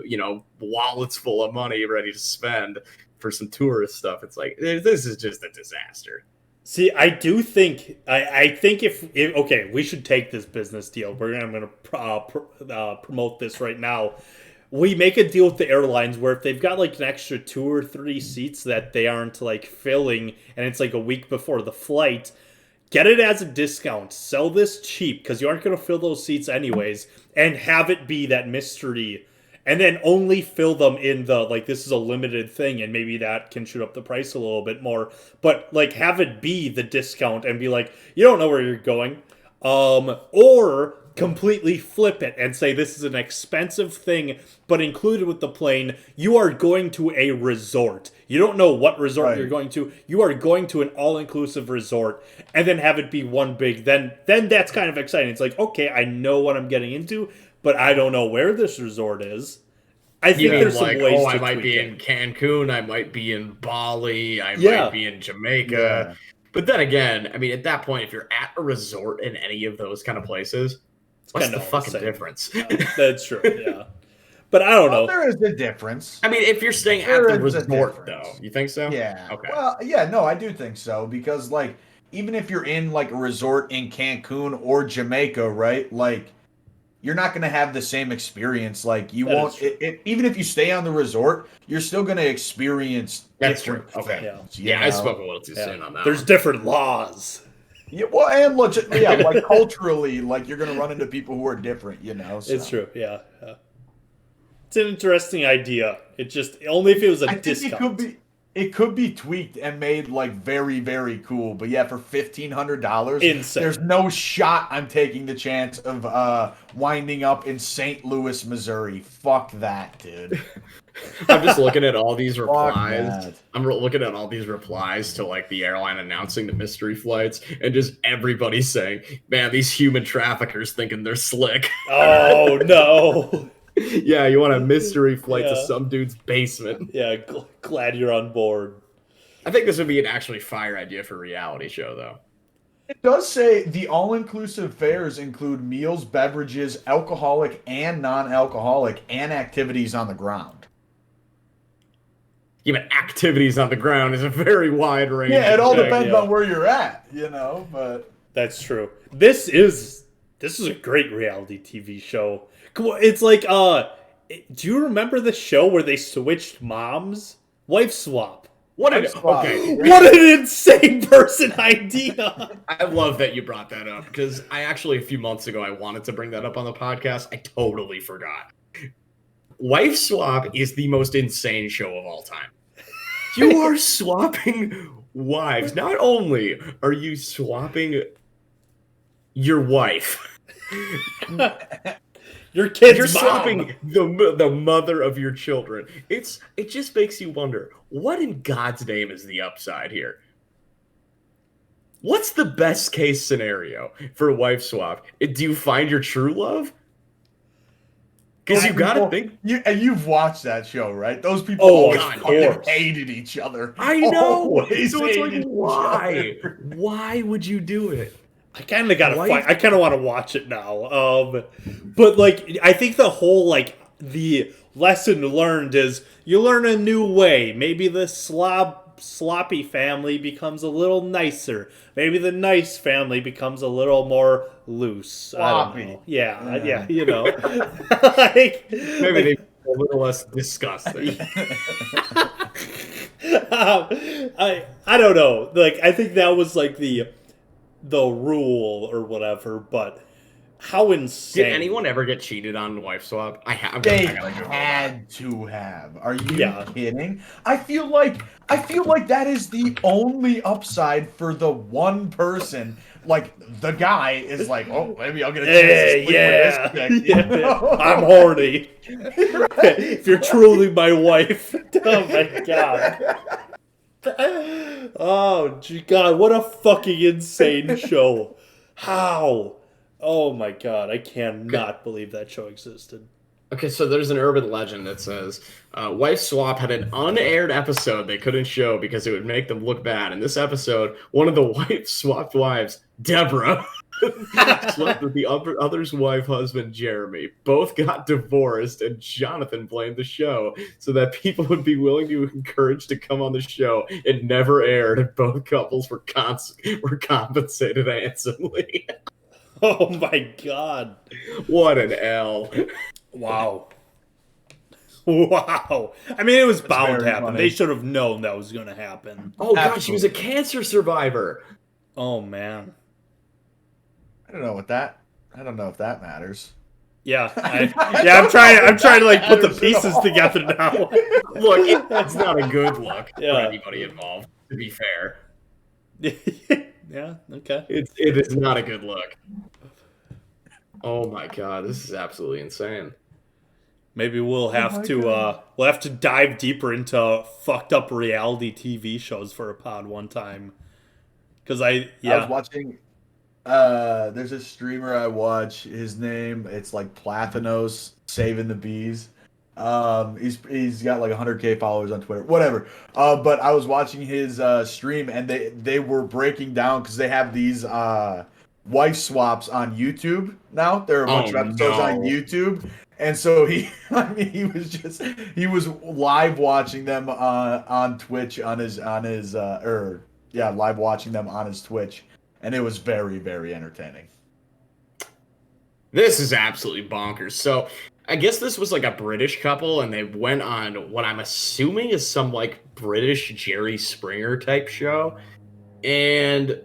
wallets full of money ready to spend for some tourist stuff. It's like this is just a disaster. See, I do think I think if okay, we should take this business deal. I'm going to promote this right now. We make a deal with the airlines where if they've got like an extra 2 or 3 seats that they aren't like filling and it's like a week before the flight, get it as a discount. Sell this cheap because you aren't going to fill those seats anyways, and have it be that mystery and then only fill them in the, like, this is a limited thing, and maybe that can shoot up the price a little bit more. But, like, have it be the discount and be like, you don't know where you're going. Or completely flip it and say this is an expensive thing, but included with the plane, you are going to a resort. You don't know what resort you're going to. You are going to an all-inclusive resort, and then have it be one big. Then that's kind of exciting. It's like, okay, I know what I'm getting into, but I don't know where this resort is. I think there's some ways to I might be in Cancun, I might be in Bali, I might be in Jamaica. Yeah. But then again, I mean, at that point, if you're at a resort in any of those kind of places, what's the fucking difference? That's true, yeah. But I don't know. There is a difference. I mean, if you're staying at the resort, though. You think so? Yeah. Okay. Well, yeah, no, I do think so. Because, like, even if you're in, like, a resort in Cancun or Jamaica, right? Like, you're not going to have the same experience. Like, you won't. Even if you stay on the resort, you're still going to experience different things. Okay. Yeah, I spoke a little too soon on that. There's different laws. Yeah, well, and like culturally, like, you're going to run into people who are different, you know? So. It's true, yeah. It's an interesting idea. It just, only if it was a discount. It could be tweaked and made, like, very, very cool. But yeah, for $1,500, insane. There's no shot I'm taking the chance of winding up in St. Louis, Missouri. Fuck that, dude. I'm just looking at all these replies. I'm looking at all these replies to, like, the airline announcing the mystery flights, and just everybody saying, man, these human traffickers thinking they're slick. Oh, no. Yeah, you want a mystery flight to some dude's basement. Yeah, glad you're on board. I think this would be an actually fire idea for a reality show, though. It does say the all-inclusive fares include meals, beverages, alcoholic and non-alcoholic, and activities on the ground. Yeah, but activities on the ground is a very wide range. Yeah, it all depends on where you're at, you know, but... That's true. This is a great reality TV show. It's like, do you remember the show where they switched moms? Wife swap. What an insane person idea. I love that you brought that up, because I actually, a few months ago, I wanted to bring that up on the podcast. I totally forgot. Wife Swap is the most insane show of all time. You are swapping wives. Not only are you swapping your wife, your kid's you're mom. swapping the mother of your children. It just makes you wonder, what in God's name is the upside here? What's the best case scenario for a wife swap? Do you find your true love? Because you got to think. You've watched that show, right? Those people hated each other. I know. So it's like, why? Why would you do it? I kind of gotta fight. I kind of want to watch it now. But like, I think the whole, like, the lesson learned is you learn a new way. Maybe the sloppy family becomes a little nicer. Maybe the nice family becomes a little more loose. Sloppy. I don't know. Yeah, you know. Maybe they a little less disgusting. I don't know. Like, I think that was like the rule or whatever, but how insane. Did anyone ever get cheated on Wife Swap? They had to have. Are you kidding? I feel like that is the only upside for the one person. Like, the guy is like, oh, maybe I'll get a chance to sleep with this chick. You know? I'm horny. If you're truly my wife. Oh my god. Oh God, what a fucking insane show. How? Oh my god, I cannot believe that show existed. Okay, so there's an urban legend that says Wife Swap had an unaired episode they couldn't show because it would make them look bad. In this episode, one of the wife swapped wives, Deborah, slept with the other's wife husband, Jeremy. Both got divorced, and Jonathan blamed the show so that people would be willing to encourage to come on the show. It never aired, and both couples were compensated handsomely. Oh my god. What an L. Wow. I mean, it was bound to happen. Funny. They should have known that was going to happen. Oh, God, she was a cancer survivor. Oh, man. I don't know if that matters. Yeah, I'm trying to like put the pieces together now. Look, it's not a good look for Yeah. anybody involved, to be fair. Yeah, okay. It is not a good look. Oh my god, this is absolutely insane. Maybe we'll have to dive deeper into fucked up reality TV shows for a pod one time. Because I was watching. There's a streamer I watch. His name, it's like Platanos Saving the Bees. He's got like 100K followers on Twitter, whatever. But I was watching his stream, and they wwere breaking down because they have these wife swaps on YouTube now. There are a bunch of episodes on YouTube, and so he was live watching them on Twitch live watching them on his Twitch. And it was very, very entertaining. This is absolutely bonkers. So, I guess this was like a British couple, and they went on what I'm assuming is some like British Jerry Springer type show. And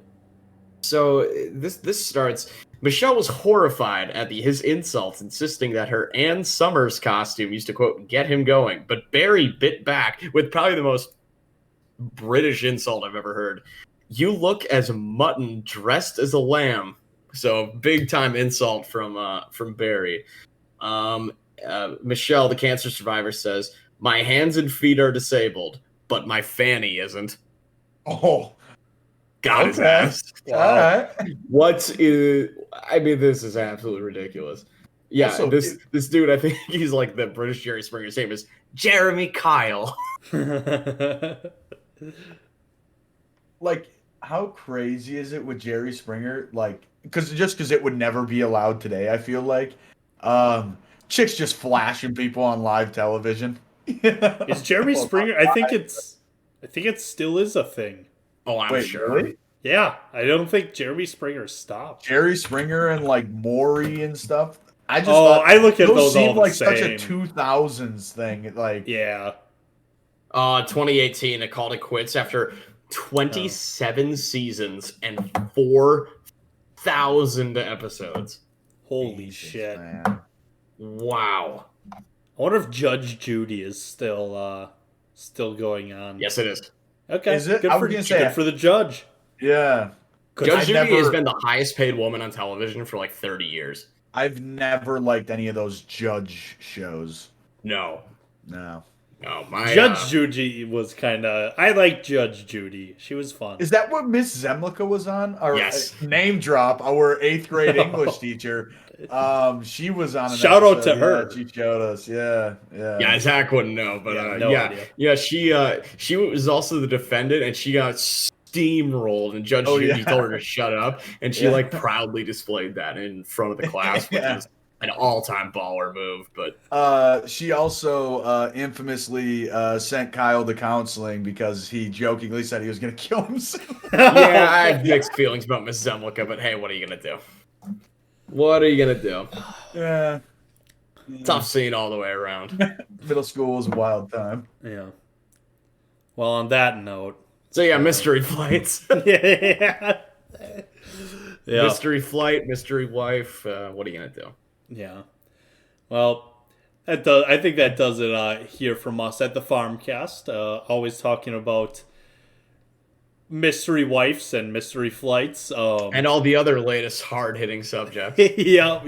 so this starts. Michelle was horrified at his insults, insisting that her Ann Summers costume used to, quote, get him going. But Barry bit back with probably the most British insult I've ever heard. You look as mutton dressed as a lamb. So big time insult from Barry. Michelle, the cancer survivor, says, "My hands and feet are disabled, but my fanny isn't." Oh, got his ass. Wow. All right. This is absolutely ridiculous. Yeah, also, this dude, I think he's like the British Jerry Springer. His name is Jeremy Kyle. Like, how crazy is it with Jerry Springer? Like, because it would never be allowed today, I feel like. Chicks just flashing people on live television. Is Jeremy Springer? I think it still is a thing. Oh, I'm sure. Really? Yeah, I don't think Jeremy Springer stopped. Jerry Springer and like Maury and stuff. I look at those all the like same. Such a 2000s thing. Like, yeah. 2018, it called it quits after 27 seasons and 4,000 episodes. Holy shit! Man. Wow. I wonder if Judge Judy is still going on. Yes, it is. Okay. Is it? Good for the judge. Yeah. Judge Judy has been the highest paid woman on television for like 30 years. I've never liked any of those judge shows. No. Judge Judy was kind of... I like Judge Judy. She was fun. Is that what Miss Zemlicka was on? Or, yes. Name drop, our 8th grade English teacher. She was on an Shout episode. out to her. She showed us. Yeah. Yeah, Zach wouldn't know, but idea. Yeah, she was also the defendant, and she got steamrolled, and Judge Judy told her to shut up, and she like proudly displayed that in front of the class, which is an all-time baller move. But she also infamously sent Kyle to counseling because he jokingly said he was going to kill himself. Yeah, I have mixed feelings about Miss Zemlicka, but hey, what are you going to do? What are you going to do? Yeah. Tough scene all the way around. Middle school was a wild time. Yeah. Well, on that note. So yeah, mystery flights. Yeah. Mystery flight, mystery wife. What are you going to do? Yeah. Well, I think that does it here from us at the Farmcast. Always talking about mystery wives and mystery flights. And all the other latest hard-hitting subjects. Yep.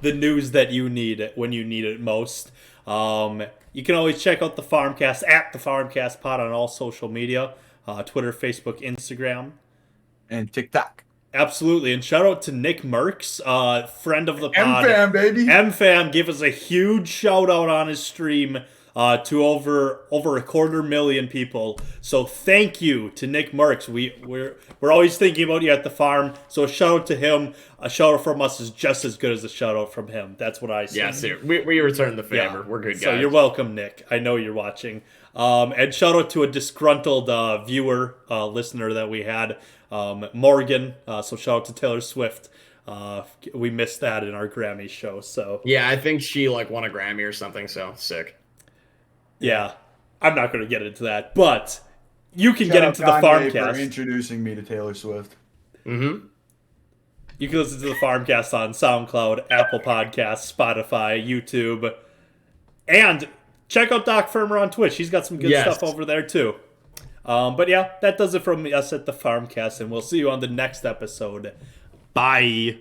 The news that you need when you need it most. You can always check out the Farmcast at the Farmcast Pod on all social media. Twitter, Facebook, Instagram. And TikTok. Absolutely, and shout out to Nick Merckx, friend of the pod. M-Fam, baby. M-Fam gave us a huge shout out on his stream to over 250,000 people. So thank you to Nick Merckx. We're always thinking about you at the farm. So a shout out to him. A shout out from us is just as good as a shout out from him. That's what I say. Yeah, sir. We return the favor. Yeah. We're good guys. So you're welcome, Nick. I know you're watching. And shout out to a disgruntled viewer, listener that we had. Morgan, so shout out to Taylor Swift. We missed that in our Grammy show. So yeah, I think she won a Grammy or something. So sick. Yeah, I'm not going to get into that, but you can get into the Farmcast. For introducing me to Taylor Swift. Mm-hmm. You can listen to the Farmcast on SoundCloud, Apple Podcasts, Spotify, YouTube, and check out Doc Firmer on Twitch. He's got some good stuff over there too. But yeah, that does it from us at the Farmcast, and we'll see you on the next episode. Bye.